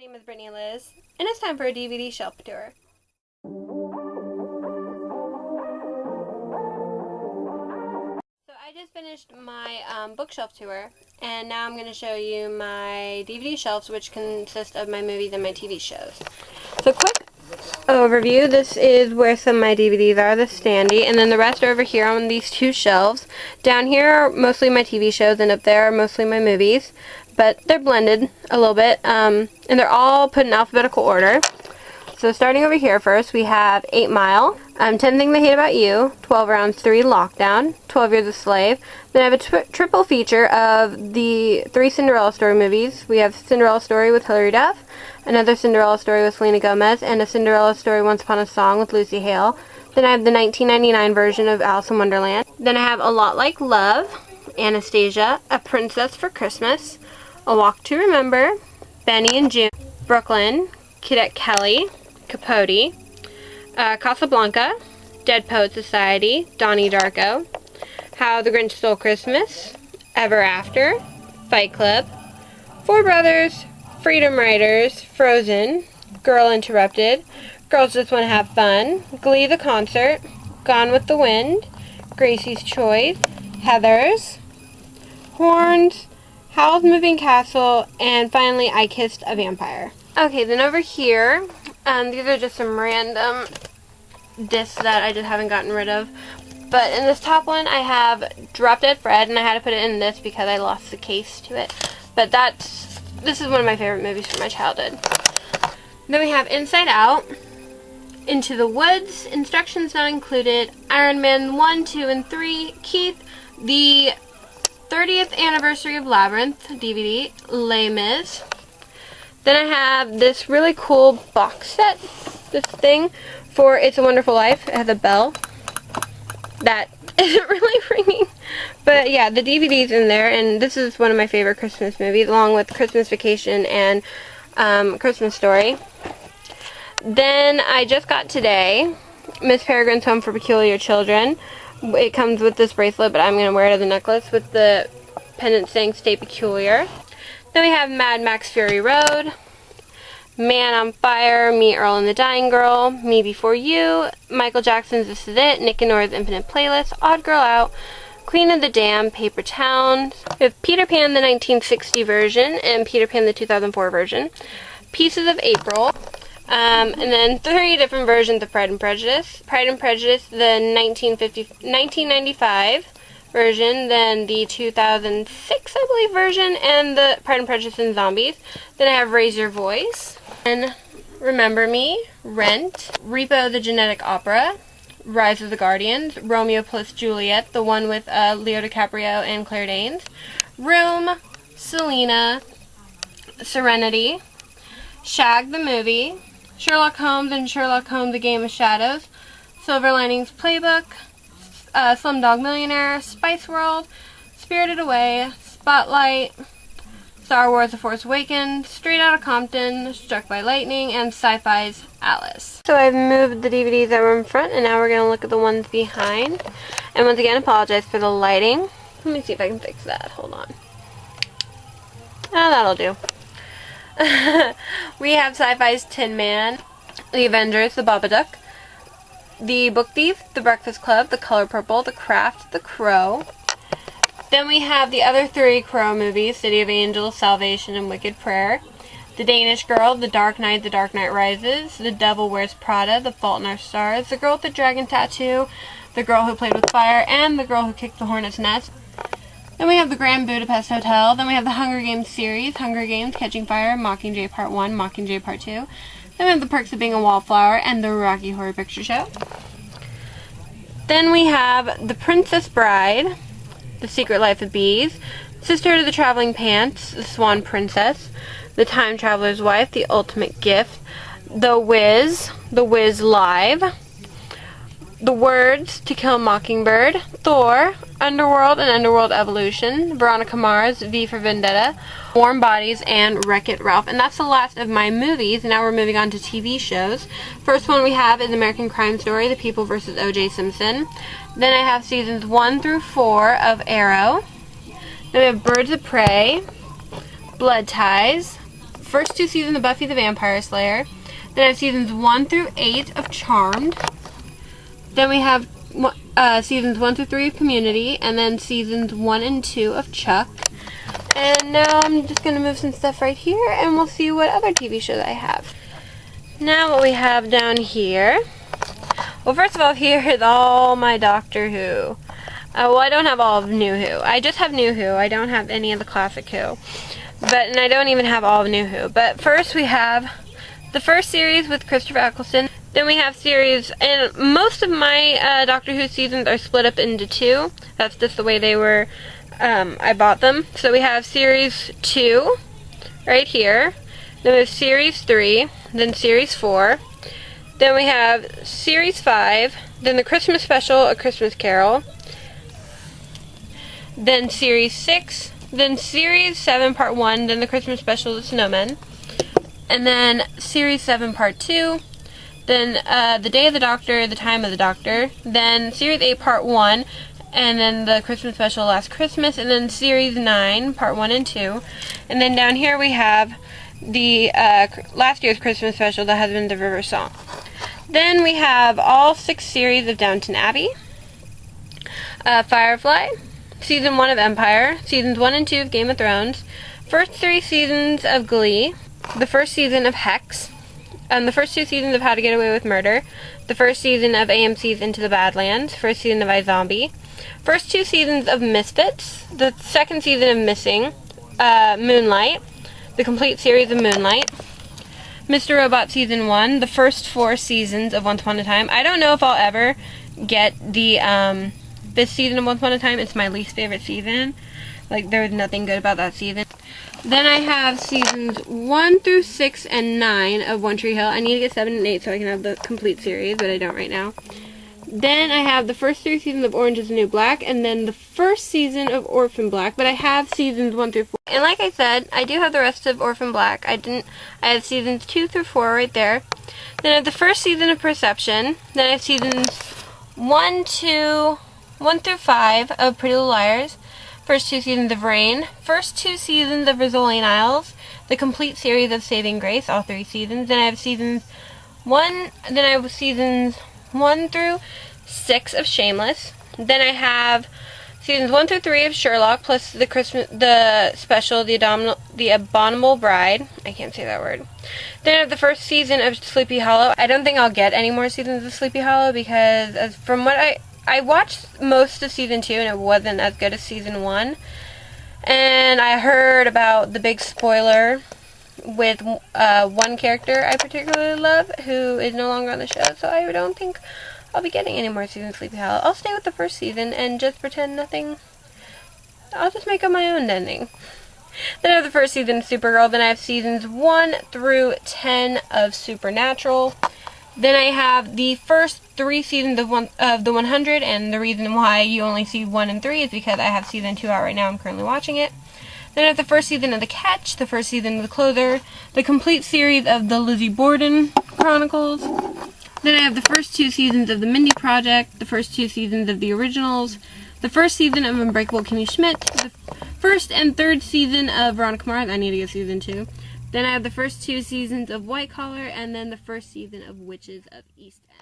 name is Brittany Liz, and it's time for a DVD shelf tour. So I just finished my bookshelf tour, and now I'm going to show you my DVD shelves, which consist of my movies and my TV shows. So quick overview, this is where some of my DVDs are, the standee, and then the rest are over here on these two shelves. Down here are mostly my TV shows, and up there are mostly my movies, but they're blended a little bit, and they're all put in alphabetical order. So starting over here first, we have 8 Mile, 10 Things I Hate About You, 12 Rounds 3 Lockdown, 12 Years a Slave. Then I have a triple feature of the 3 Cinderella story movies. We have Cinderella Story with Hilary Duff, another Cinderella Story with Selena Gomez, and a Cinderella Story Once Upon a Song with Lucy Hale. Then I have the 1999 version of Alice in Wonderland. Then I have A Lot Like Love, Anastasia, A Princess for Christmas, A Walk to Remember, Benny and June, Brooklyn, Cadet Kelly, Capote, Casablanca, Dead Poet Society, Donnie Darko, How the Grinch Stole Christmas, Ever After, Fight Club, Four Brothers, Freedom Writers, Frozen, Girl Interrupted, Girls Just Want to Have Fun, Glee the Concert, Gone with the Wind, Gracie's Choice, Heathers, Horns, Howl's Moving Castle, and finally I Kissed a Vampire. Okay, then over here, these are just some random discs that I just haven't gotten rid of. But in this top one, I have Drop Dead Fred, and I had to put it in this because I lost the case to it. But this is one of my favorite movies from my childhood. Then we have Inside Out, Into the Woods, Instructions Not Included, Iron Man 1, 2, and 3, Keith, the 30th Anniversary of Labyrinth DVD, Les Mis. Then I have this really cool box set, this thing, for It's a Wonderful Life. It has a bell that isn't really ringing. But yeah, the DVD's in there, and this is one of my favorite Christmas movies, along with Christmas Vacation and Christmas Story. Then I just got today Miss Peregrine's Home for Peculiar Children. It comes with this bracelet, but I'm going to wear it as a necklace with the pendant saying Stay Peculiar. Then we have Mad Max Fury Road, Man on Fire, Me, Earl and the Dying Girl, Me Before You, Michael Jackson's This Is It, Nick and Nora's Infinite Playlist, Odd Girl Out, Queen of the Dam, Paper Towns. We have Peter Pan the 1960 version and Peter Pan the 2004 version, Pieces of April, and then 3 different versions of Pride and Prejudice. Pride and Prejudice, the 1995 version, then the 2006, I believe, version, and the Pride and Prejudice and Zombies. Then I have Raise Your Voice, and Remember Me, Rent, Repo the Genetic Opera, Rise of the Guardians, Romeo plus Juliet, the one with Leo DiCaprio and Claire Danes, Room, Selena, Serenity, Shag the Movie, Sherlock Holmes and Sherlock Holmes: The Game of Shadows, Silver Linings Playbook, Slumdog Millionaire, Spice World, Spirited Away, Spotlight, Star Wars: The Force Awakens, Straight Outta Compton, Struck by Lightning, and Sci-Fi's Alice. So I've moved the DVDs that were in front, and now we're going to look at the ones behind. And once again, apologize for the lighting. Let me see if I can fix that. Hold on. That'll do. We have Sci-Fi's Tin Man, The Avengers, The Babadook, The Book Thief, The Breakfast Club, The Color Purple, The Craft, The Crow. Then we have the other 3 Crow movies, City of Angels, Salvation, and Wicked Prayer. The Danish Girl, The Dark Knight, The Dark Knight Rises, The Devil Wears Prada, The Fault in Our Stars, The Girl with the Dragon Tattoo, The Girl Who Played with Fire, and The Girl Who Kicked the Hornet's Nest. Then we have the Grand Budapest Hotel. Then we have the Hunger Games series, Hunger Games, Catching Fire, Mockingjay Part 1, Mockingjay Part 2. Then we have The Perks of Being a Wallflower and The Rocky Horror Picture Show. Then we have The Princess Bride, The Secret Life of Bees, Sister to the Traveling Pants, The Swan Princess, The Time Traveler's Wife, The Ultimate Gift, The Wiz Live, The Words, To Kill a Mockingbird, Thor, Underworld and Underworld Evolution, Veronica Mars, V for Vendetta, Warm Bodies, and Wreck-It Ralph. And that's the last of my movies. Now we're moving on to TV shows. First one we have is American Crime Story, The People vs. O.J. Simpson. Then I have seasons 1 through 4 of Arrow. Then we have Birds of Prey, Blood Ties, first 2 seasons of Buffy the Vampire Slayer. Then I have seasons 1 through 8 of Charmed. Then we have seasons 1 through 3 of Community, and then seasons 1 and 2 of Chuck. And now I'm just going to move some stuff right here, and we'll see what other TV shows I have. Now what we have down here, well, first of all, here is all my Doctor Who. Well, I don't have all of New Who. I just have New Who. I don't have any of the classic Who. And I don't even have all of New Who. But first we have the first series with Christopher Eccleston. Then we have series, and most of my Doctor Who seasons are split up into 2. That's just the way they were, I bought them. So we have series 2, right here. Then we have series 3, then series 4. Then we have series 5, then the Christmas special, A Christmas Carol. Then series 6, then series 7 part 1, then the Christmas special, The Snowmen. And then series 7 part 2. Then The Day of the Doctor, The Time of the Doctor. Then Series 8, Part 1. And then the Christmas special, Last Christmas. And then Series 9, Part 1 and 2. And then down here we have the last year's Christmas special, The Husbands of River Song. Then we have all 6 series of Downton Abbey. Firefly. Season 1 of Empire. Seasons 1 and 2 of Game of Thrones. First 3 seasons of Glee. The first season of Hex. The first 2 seasons of How to Get Away with Murder, the first season of AMC's Into the Badlands, first season of iZombie, first 2 seasons of Misfits, the second season of Missing, Moonlight, the complete series of Moonlight, Mr. Robot Season 1, the first 4 seasons of Once Upon a Time. I don't know if I'll ever get the this season of Once Upon a Time. It's my least favorite season. Like, there was nothing good about that season. Then I have seasons 1 through 6 and 9 of One Tree Hill. I need to get 7 and 8 so I can have the complete series, but I don't right now. Then I have the first 3 seasons of Orange is the New Black, and then the first season of Orphan Black, but I have seasons 1 through 4. And like I said, I do have the rest of Orphan Black. I have seasons 2 through 4 right there. Then I have the first season of Perception. Then I have seasons 1 through 5 of Pretty Little Liars. First 2 seasons of Rain, first 2 seasons of Rizzolian Isles, the complete series of Saving Grace, all 3 seasons. Then I have seasons 1 through 6 of Shameless. Then I have seasons 1 through 3 of Sherlock, plus the special, The Abominable Bride. I can't say that word. Then I have the first season of Sleepy Hollow. I don't think I'll get any more seasons of Sleepy Hollow because from what I watched most of season 2 and it wasn't as good as season 1. And I heard about the big spoiler with one character I particularly love who is no longer on the show. So I don't think I'll be getting any more seasons of Sleepy Hollow. I'll stay with the first season and just pretend nothing. I'll just make up my own ending. Then I have the first season of Supergirl. Then I have seasons 1 through 10 of Supernatural. Then I have the first 3 seasons of The 100, and the reason why you only see 1 and 3 is because I have season 2 out right now. I'm currently watching it. Then I have the first season of The Catch, the first season of The Closer, the complete series of The Lizzie Borden Chronicles. Then I have the first 2 seasons of The Mindy Project, the first 2 seasons of The Originals, the first season of Unbreakable Kimmy Schmidt, the first and third season of Veronica Mars. I need to get season 2. Then I have the first 2 seasons of White Collar, and then the first season of Witches of East End.